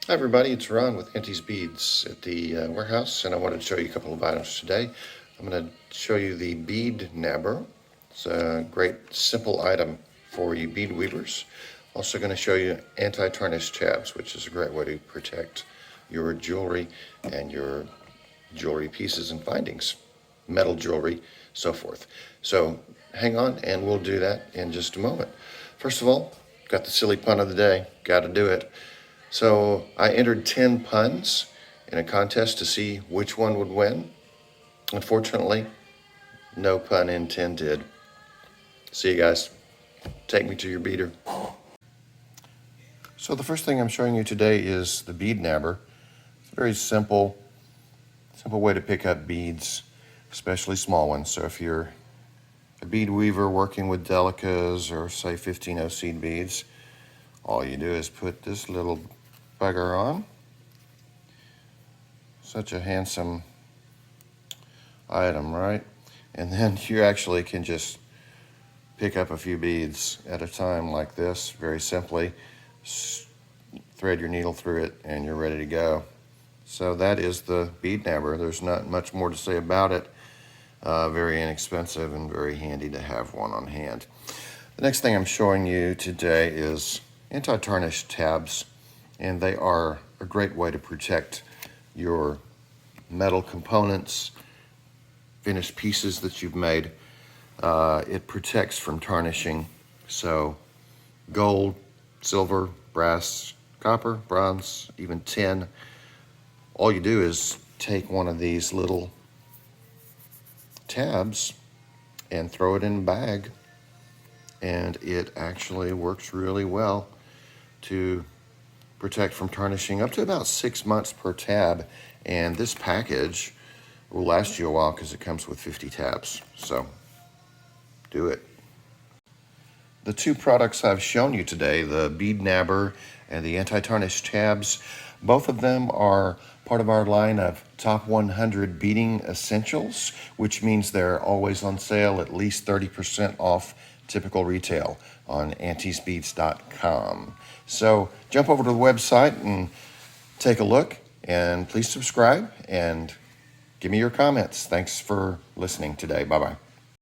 Hi everybody, it's Ron with Auntie's Beads at the warehouse, and I wanted to show you a couple of items today. I'm going to show you the Bead Nabber. It's a great simple item for you bead weavers. Also going to show you Anti-Tarnish Tabs, which is a great way to protect your jewelry and your jewelry pieces and findings, metal jewelry, so forth. So hang on and we'll do that in just a moment. First of all, got the silly pun of the day, got to do it. So I entered 10 puns in a contest to see which one would win. Unfortunately, no pun intended. See you guys. Take me to your beater. So the first thing I'm showing you today is the Bead Nabber. It's a very simple way to pick up beads, especially small ones. So if you're a bead weaver working with delicas or say 15-0 seed beads, all you do is put this little bugger on. Such a handsome item, right? And then you actually can just pick up a few beads at a time like this, very simply. Thread your needle through it and you're ready to go. So that is the Bead Nabber. There's not much more to say about it. Very inexpensive and very handy to have one on hand. The next thing I'm showing you today is Anti-Tarnish Tabs, and they are a great way to protect your metal components, finished pieces that you've made. It protects from tarnishing. So gold, silver, brass, copper, bronze, even tin. All you do is take one of these little tabs and throw it in a bag, and it actually works really well to protect from tarnishing up to about 6 months per tab. And this package will last you a while because it comes with 50 tabs. So do it. The two products I've shown you today, the Bead Nabber and the Anti-Tarnish Tabs, both of them are part of our line of top 100 beading essentials, which means they're always on sale, at least 30% off typical retail on antiesbeads.com. So jump over to the website and take a look, and please subscribe and give me your comments. Thanks for listening today. Bye-bye.